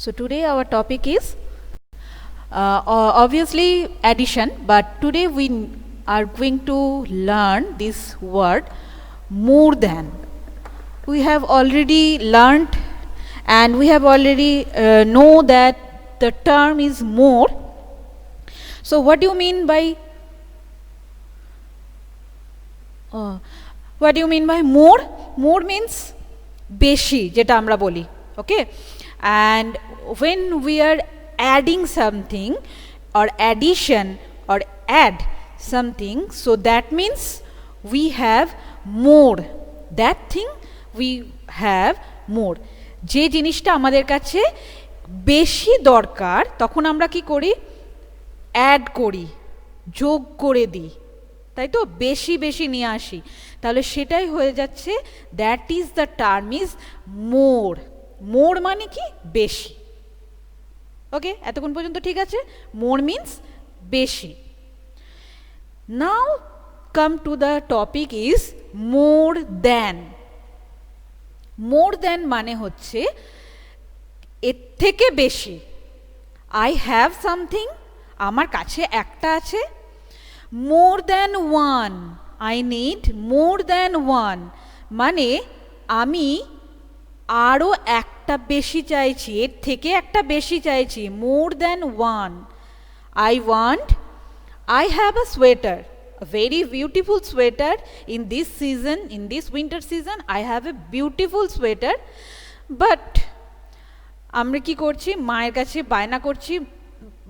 So today our topic is obviously addition, but today we are going to learn this word more than. We have already learned and we have already know that the term is more. So what do you mean by more? More means beshi, jeta amra boli. Okay, and when we are adding something or addition or add something, so that means we have more. That thing we have more. যে জিনিসটা আমাদের কাছে বেশি দরকার তখন আমরা কি করি, অ্যাড করি, যোগ করে দিই, তাই তো, বেশি বেশি নিয়ে আসি, তাহলে সেটাই হয়ে যাচ্ছে, that is the term is more. More মানে কি, বেশি। ওকে, এতক্ষণ পর্যন্ত ঠিক আছে? মোর মিন্স বেশি। Now come to the topic is more than. More than মানে হচ্ছে এর থেকে বেশি। আই হ্যাভ সামথিং, আমার কাছে একটা আছে। মোর than one, I need more than one মানে আমি আরও একটা বেশি চাইছি, এর থেকে একটা বেশি চাইছি। মোর than one. I want, I have a sweater, a very beautiful sweater in this season, in this winter season I have a beautiful sweater, but আমরা কি করছি, মায়ের কাছে বায়না করছি,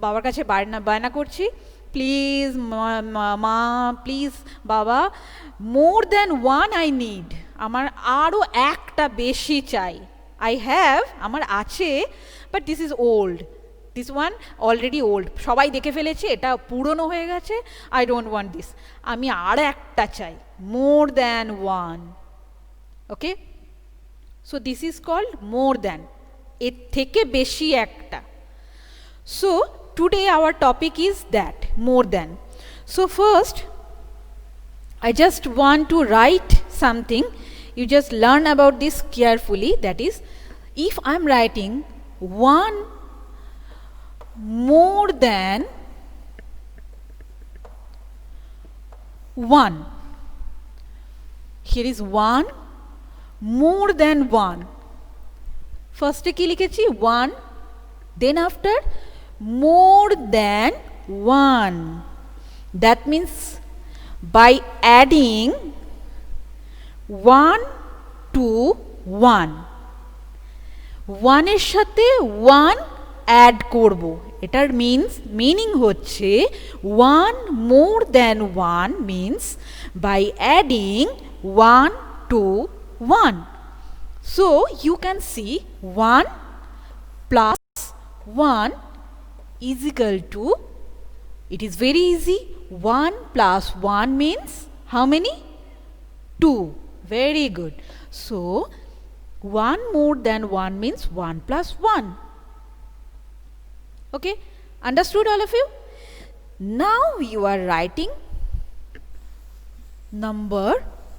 বাবার কাছে বায়না করছি, প্লিজ মা, প্লিজ বাবা, মোর দ্যান ওয়ান আই নিড, আমার আরও একটা বেশি চাই। আই হ্যাভ, আমার আছে, but this is old, this one already old, সবাই দেখে ফেলেছে, এটা পুরনো হয়ে গেছে, আই ডোন্ট ওয়ান্ট দিস, আমি আর একটা চাই, more than one. Okay, so this is called more than, এর থেকে বেশি একটা। So today our topic is that, more than. So first I just want to write something, you just learn about this carefully, that is, if I am writing one more than one, here is one more than one, first কি লিখেছি one, then after more than one, that means by adding one to one, one এর সাথে one add করব, এটার meaning হচ্ছে one more than one means by adding one to one. So you can see one plus one is equal to, it is very easy, 1 plus 1 means how many? 2. Very good. So 1 more than 1 means 1 plus 1. Okay, understood all of you? Now you are writing number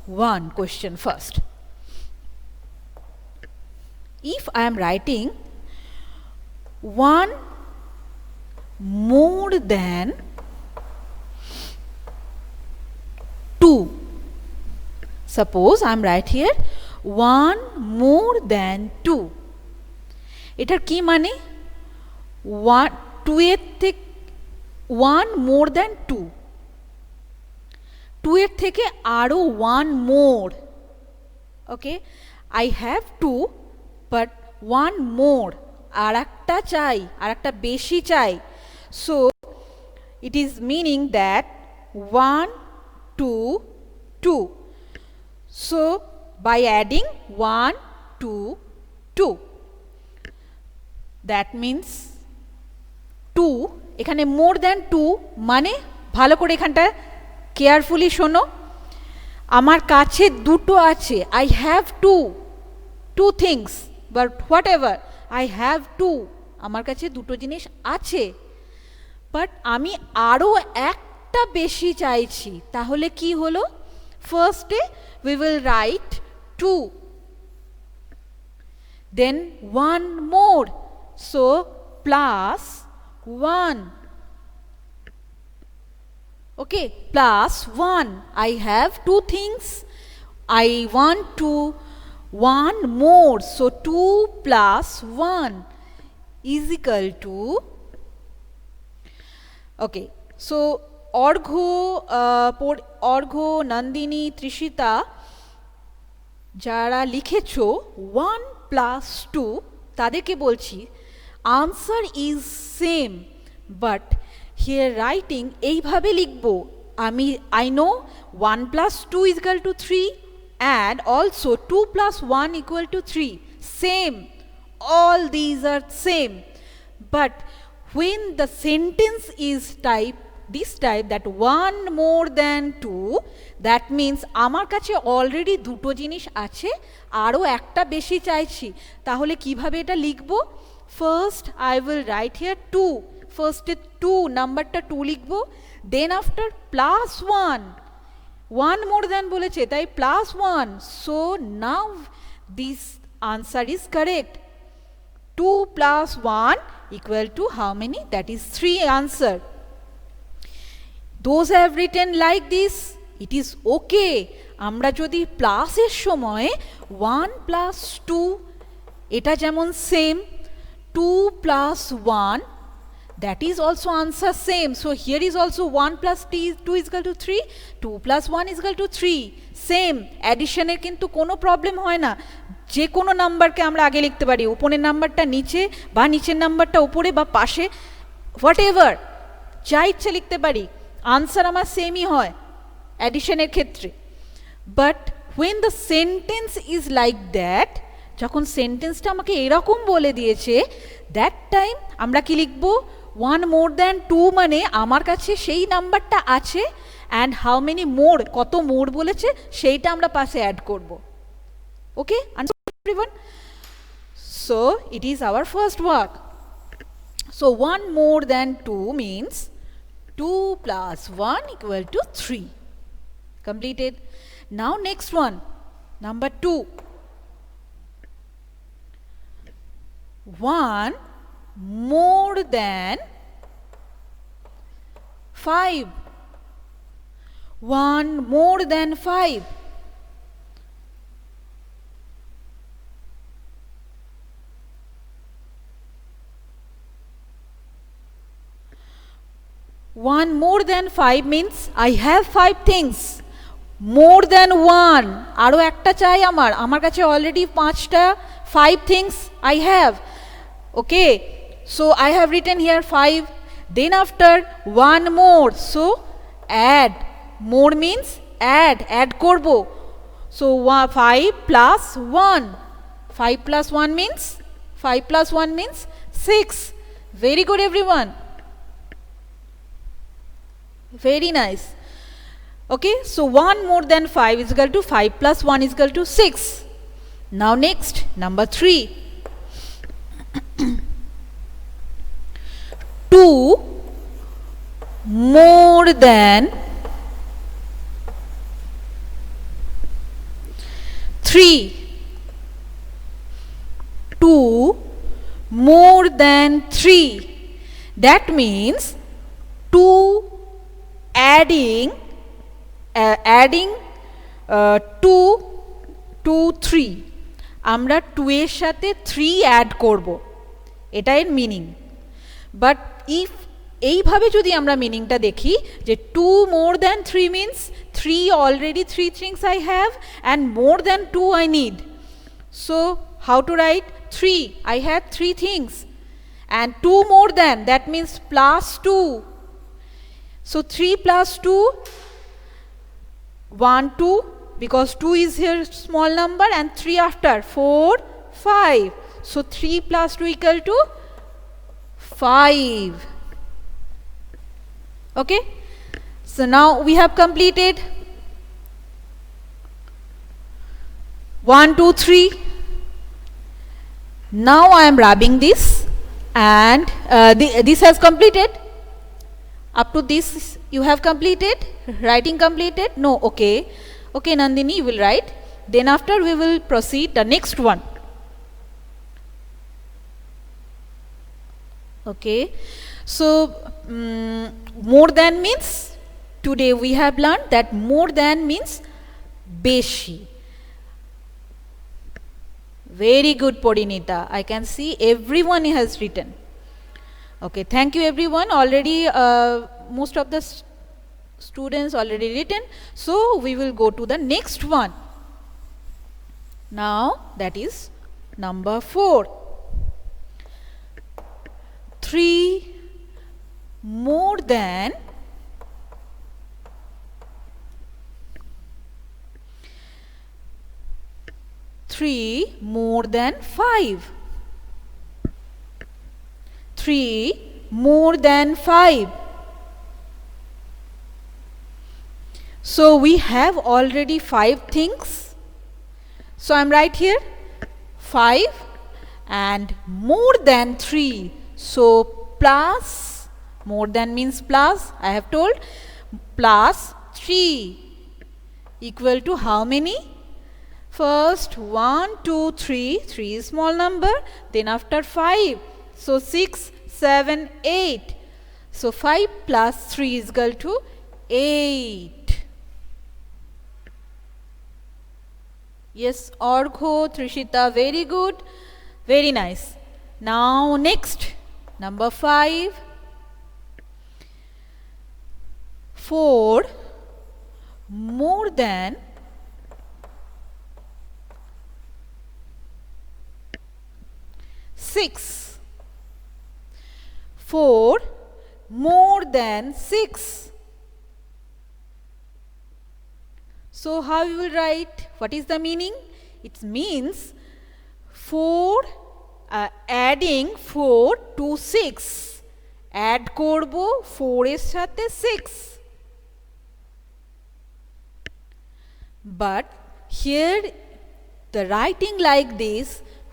1 question first. If I am writing 1 more than 2, suppose I am write here 1 more than 2, এটার কি মানে, 2 এর থেকে 1 more than 2, 2 এর থেকে আরও 1 more. Okay, I have 2 but 1 more, আর একটা চাই, আর একটা বেশি চাই। So it is meaning that 1 2 2. So by adding 1 2 2, that means 2, এখানে more than 2 মানে, ভালো করে এখানটা কেয়ারফুলি শোনো, আমার কাছে দুটো আছে, I have two things, but whatever, I have two, আমার কাছে দুটো জিনিস আছে, বাট আমি আরও একটা বেশি চাইছি, তাহলে কি হলো, ফার্স্টে we will write 2, then 1 more, so plus 1. Okay, plus 1. I have two things. I want to one more. So 2 plus 1 is equal to, okay, so Orgho, Nandini, Trishita যারা লিখেছো 1 plus 2 তাদেরকে বলছি answer is same, but here writing এইভাবে লিখবো আমি I know 1 plus 2 is equal to 3 and also 2 plus 1 equal to 3. Same. All these are same. But when the sentence is this type that 1 more than 2, that means আমার কাছে already দুটো জিনিস আছে আরও একটা বেশি চাইছি, তাহলে কিভাবে এটা লিখবো? First I will write here 2. First 2 নাম্বারটা 2 লিখবো, then after plus 1. 1 more than বলেছে তাই plus 1. So now this answer is correct. 2 plus 1 equal to how many? That is 3 answer. Those have written like this, it is okay. আমরা যদি প্লাসের সময় 1 plus 2 এটা যেমন same 2 plus 1 that is also answer same. So here is also 1 plus 2 is equal to 3, 2 plus 1 is equal to 3. Same. Addition এর কিন্তু কোনো problem হয় না, যে কোনো নাম্বারকে আমরা আগে লিখতে পারি, উপরের নাম্বারটা নিচে বা নিচের নাম্বারটা উপরে বা পাশে, হোয়াট এভার যা ইচ্ছে লিখতে পারি, আনসার আমার সেমই হয় অ্যাডিশনের ক্ষেত্রে। But when the sentence is like that, যখন সেন্টেন্সটা আমাকে এরকম বলে দিয়েছে, দ্যাট টাইম আমরা কি লিখবো? 1 more than 2 মানে আমার কাছে সেই নাম্বারটা আছে, অ্যান্ড হাউ মেনি মোর, কত মোর বলেছে সেইটা আমরা পাশে অ্যাড করব। ওকে, everyone? So it is our first work. So 1 more than 2 means 2 plus 1 equal to 3. Completed. Now next one, number 2. 1 more than 5. 1 more than 5. One more than 5 means I have 5 things. More than 1 আরো একটা চাই আমার কাছে already 5টা 5 things I have. Okay, so I have written here 5, then after 1 more, so add. More means add করবো, so 5 plus 1. 5 plus 1 means 5 plus 1 means 6. Very good everyone. Very nice. Okay, so 1 more than 5 is equal to 5 plus 1 is equal to 6. Now next, number 3. 2 more than 3. 2 more than 3. That means 2 adding 2 to 3, আমরা 2 এর সাথে 3 add করব, এটা এর meaning. But if এইভাবে যদি আমরা মিনিংটা দেখি যে 2 more than 3 means 3 already 3 things I have and more than 2 I need. So how to write? 3, I have 3 things, and 2 more than, that means plus 2. So 3 plus 2, 1 2, because 2 is here small number, and 3 after 4 5. So 3 plus 2 equal to 5. Okay, so now we have completed 1 2 3. Now I am rubbing this, and this has completed. Up to this you have completed? Writing completed? No. Okay, okay Nandini, you will write, then after we will proceed the next one. Okay, so more than means, today we have learned that more than means beshi. Very good, Porinita. I can see everyone has written. Okay, thank you everyone. Already most of the students already written, so we will go to the next one now, that is number 4. 3 more than 3 more than 5. 3 more than 5. So we have already 5 things. So I am right here 5 and more than 3. So plus, more than means plus, I have told, plus 3 equal to how many? First 1, 2, 3, 3 is small number, then after 5, so 6, 7, 8. So 5 plus 3 is equal to 8. Yes, Orgho, Trishita, very good, very nice. Now next, number 5. 4 more than 6. 4 more than 6. So how you will write? What is the meaning? It means 4 adding 4 to 6. Add korbo 4 এর সাথে 6. But here the writing like this,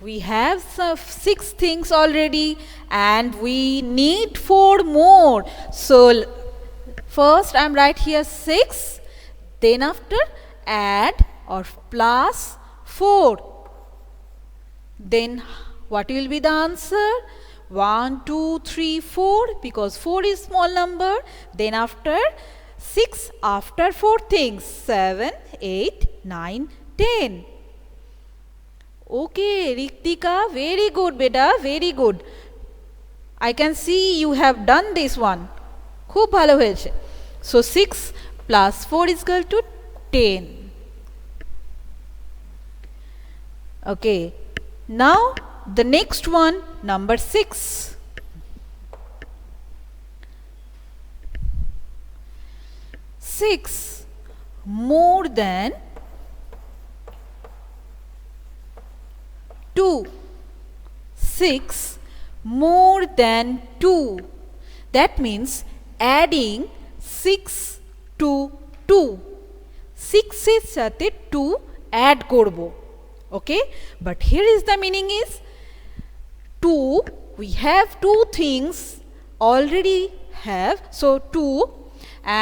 we have 6 things already and we need 4 more. So first I am write here 6, then after add or plus 4. Then what will be the answer? 1, 2, 3, 4, because 4 is small number. Then after 6, after 4 things, 7, 8, 9, 10. Okay, Ritika, very good beta, very good. I can see you have done this one. খুব ভালো হয়েছে. So 6 plus 4 is equal to 10. Okay, now the next one, number 6. 6 more than 2. 6 more than 2. That means adding 6 to 2. 6 এর সাথে 2 add করব. Okay, but here is the meaning is 2, we have 2 things already have, so 2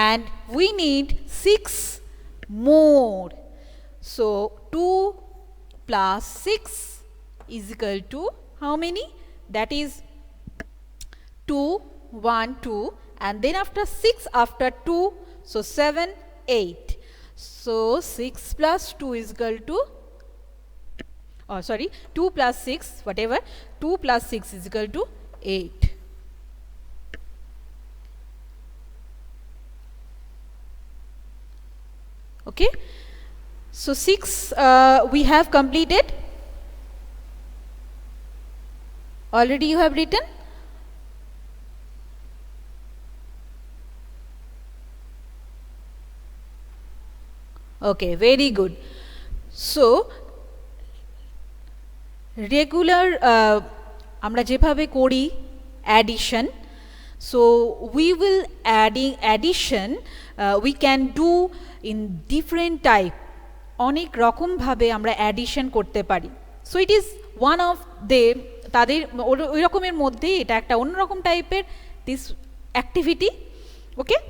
and we need 6 more. So 2 plus 6 is equal to how many? That is 2, 1, 2, and then after 6 after 2, so 7, 8. So 6 plus 2 is equal to, oh sorry, 2 plus 6, whatever, 2 plus 6 is equal to 8. Okay, so 6 we have completed. Already you have written? Okay, very good. So regular আমরা যেভাবে করি addition, so we will adding addition we can do in different type. অনেক রকম ভাবে আমরা addition করতে পারি. So it is one of them, তাদের ওই রকমের মধ্যে এটা একটা অন্যরকম টাইপের this activity. Okay,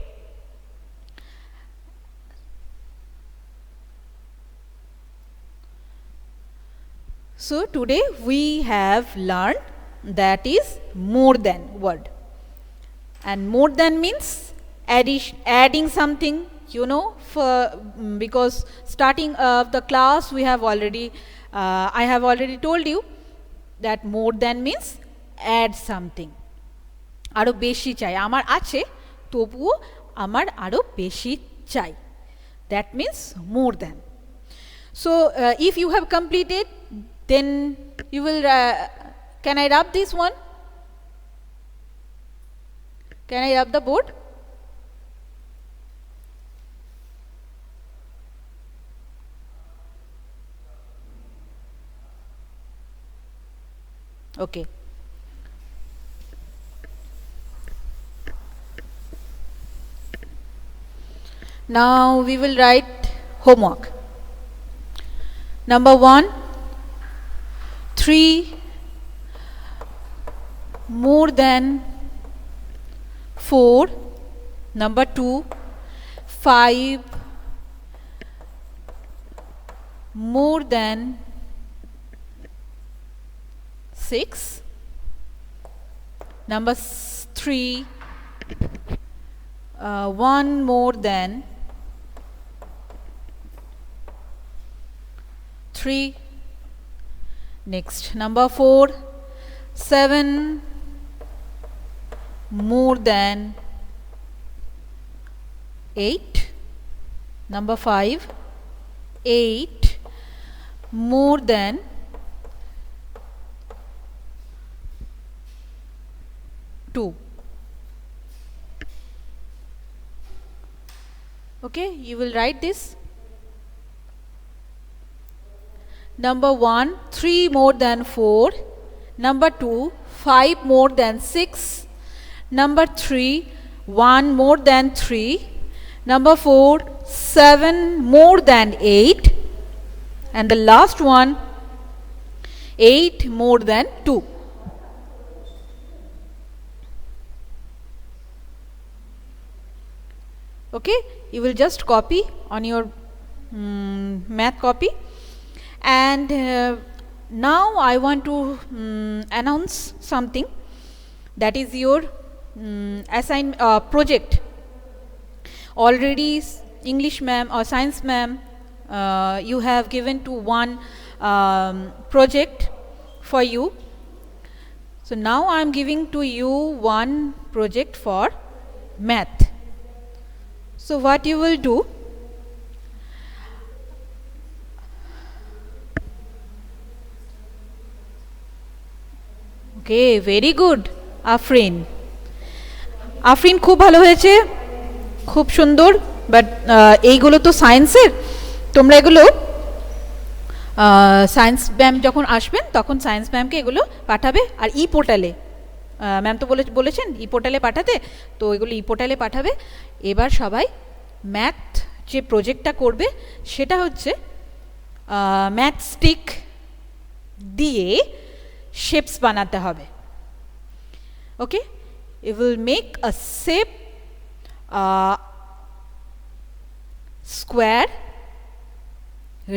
so today we have learned that is more than word. And more than means adding something, you know, because starting of the class we have already I have already told you that more than means add something. আরো বেশি চাই, আমার আছে তবুও আমার আরো বেশি চাই, that means more than. So if you have completed, then you will can I rub this one? Can I rub the board? Okay. Now we will write homework. Number 1, 3 more than 4. Number 2, 5 more than 6. Number 3, 1 more than 3. Next, number 4, 7 more than 8. Number 5, 8 more than 2. Okay, you will write this. Number 1, 3 more than 4. Number 2, 5 more than 6. Number 3, 1 more than 3. Number 4, 7 more than 8. And the last one, 8 more than 2. Okay, you will just copy on your math copy. And now I want to announce something, that is your project. Already English ma'am or science ma'am, you have given to one project for you. So now I am giving to you one project for math. So what you will do, okay, very good, Afrin. Afrin খুব ভালো হয়েছে, খুব সুন্দর। But এইগুলো তো সায়েন্সের, তোমরা এগুলো সায়েন্স ম্যাম যখন আসবেন তখন সায়েন্স ম্যামকে এগুলো পাঠাবে। আর ই পোর্টালে ম্যাম তো বলেছেন ই পোর্টালে পাঠাতে, তো এগুলো ই পোর্টালে পাঠাবে। এবার সবাই ম্যাথ যে প্রজেক্টটা করবে সেটা হচ্ছে ম্যাথ স্টিক দিয়ে শেপস বানাতে হবে। ওকে, you will make a shape, square,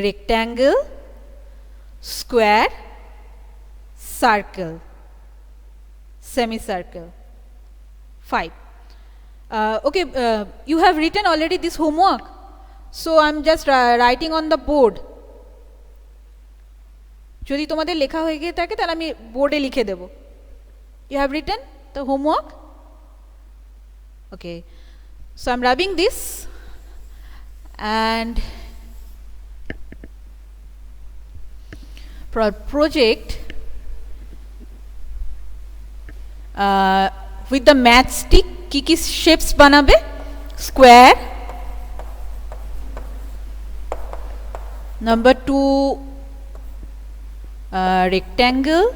rectangle, square, circle, semicircle. 5. Okay, you have written already this homework, so I'm just writing on the board. যদি তোমাদের লেখা হয়ে গিয়ে থাকে তাহলে আমি বোর্ডে লিখে দেব। You have written the homework? Okay, so I'm rubbing this, and project with the matchstick কি shapes বানাবে? Square, number 2 rectangle,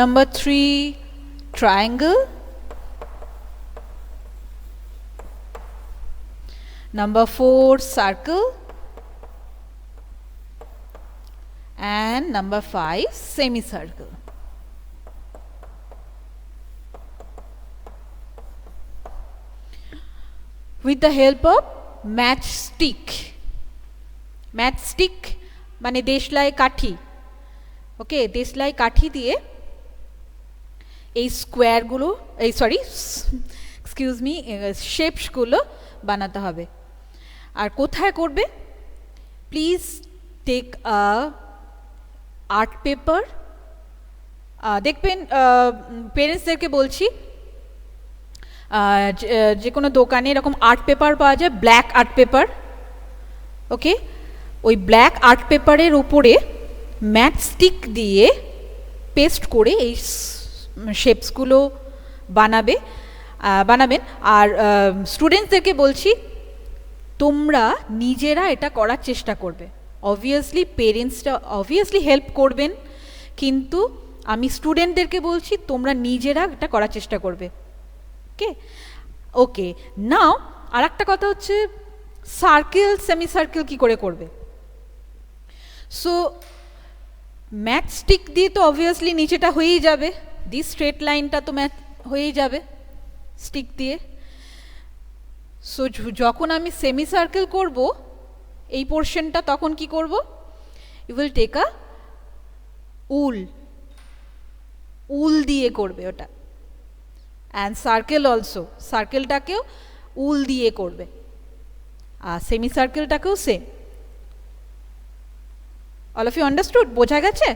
number 3 triangle, number 4 circle, and number 5 semicircle. With the help of matchstick মানে দেশলাই কাঠি, ওকে, দেশলাই কাঠি দিয়ে এই স্কোয়ারগুলো, এই সরি এক্সকিউজ মি, শেপসগুলো বানাতে হবে। আর কোথায় করবে? Please take art paper. দেখবেন পেরেন্টসদেরকে বলছি, যে কোনো দোকানে এরকম আর্ট পেপার পাওয়া যায়, ব্ল্যাক আর্ট পেপার, ওকে। ওই ব্ল্যাক আর্ট পেপারের উপরে ম্যাট স্টিক দিয়ে পেস্ট করে এই শেপসগুলো বানাবেন। আর স্টুডেন্টসদেরকে বলছি, তোমরা নিজেরা এটা করার চেষ্টা করবে। অবভিয়াসলি পেরেন্টসরা অবভিয়াসলি হেল্প করবেন, কিন্তু আমি স্টুডেন্টদেরকে বলছি তোমরা নিজেরা এটা করার চেষ্টা করবে, ওকে। ওকে, নাও আর একটা কথা হচ্ছে সার্কেল সেমি সার্কেল কী করে করবে। সো ম্যাট স্টিক দিয়ে তো অবভিয়াসলি নিচেটা হয়েই যাবে, দিস স্ট্রেট লাইনটা তো ম্যাথ হয়েই যাবে স্টিক দিয়ে। সো যখন আমি সেমি সার্কেল করব এই পোর্শনটা, তখন কি করব? You will take a wool দিয়ে করবে ওটা। অ্যান্ড সার্কেল অলসো, সার্কেলটাকেও উল দিয়ে করবে, আর সেমি সার্কেলটাকেও same. All of you understood? বোঝা গেছে?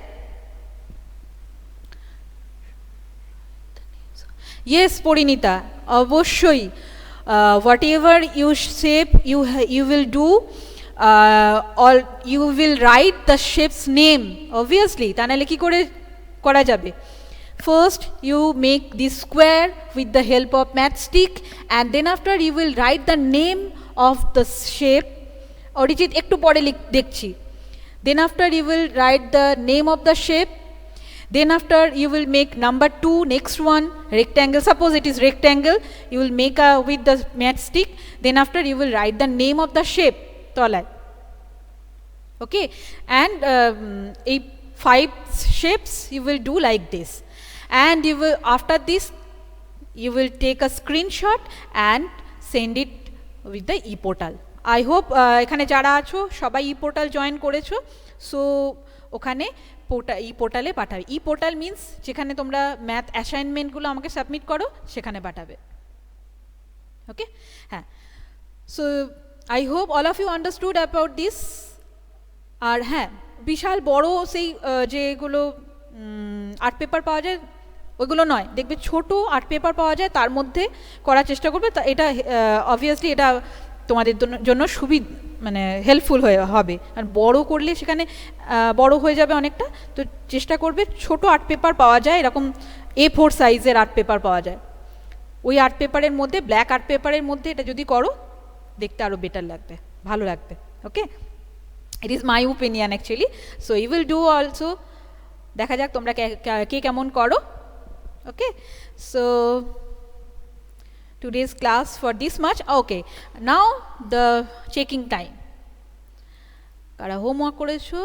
ইয়েস পরিণীতা, অবশ্যই whatever you shape you will do, all you will write the shapes name obviously, তা নাহলে কী করে করা যাবে? First you make this square with the help of matchstick, and then after you will write the name of the shape. Orijit ekটু পরে দেখছি। Then after you will write the name of the shape. Then after you will make number 2, next one rectangle, suppose it is rectangle, you will make with the matchstick. Then after you will write the name of the shape তলায়, okay, and 5 shapes you will do like this. And you will, after this you will take a screenshot and send it with the e-portal. I hope এখানে যারা আছো সবাই e-portal join করেছো, so ওখানে e-portal-এ পাঠাবে। e-portal means যেখানে তোমরা math অ্যাসাইনমেন্টগুলো আমাকে সাবমিট করো সেখানে পাঠাবে, ওকে। হ্যাঁ, so I hope all of you understood about this. আর হ্যাঁ, বিশাল বড় সেই যেগুলো আর্ট পেপার পাওয়া যায় ওইগুলো নয়, দেখবে ছোট আর্ট পেপার পাওয়া যায়, তার মধ্যে করার চেষ্টা করবে। তা এটা অবভিয়াসলি এটা তোমাদের জন্য মানে হেল্পফুল হবে। আর বড় করলে সেখানে বড় হয়ে যাবে অনেকটা, তো চেষ্টা করবে ছোট আর্ট পেপার পাওয়া যায়, এরকম A4 সাইজের আর্ট পেপার পাওয়া যায়, ওই আর্ট পেপারের মধ্যে, ব্ল্যাক আর্ট পেপারের মধ্যে এটা যদি করো দেখতে আরও বেটার লাগবে, ভালো লাগবে, okay. It is my opinion actually. So you will do also, দেখা যাক তোমরা কে কেমন করো, okay. So today's class for this much, okay. Now the checking time. কারা হোমওয়ার্ক করেছো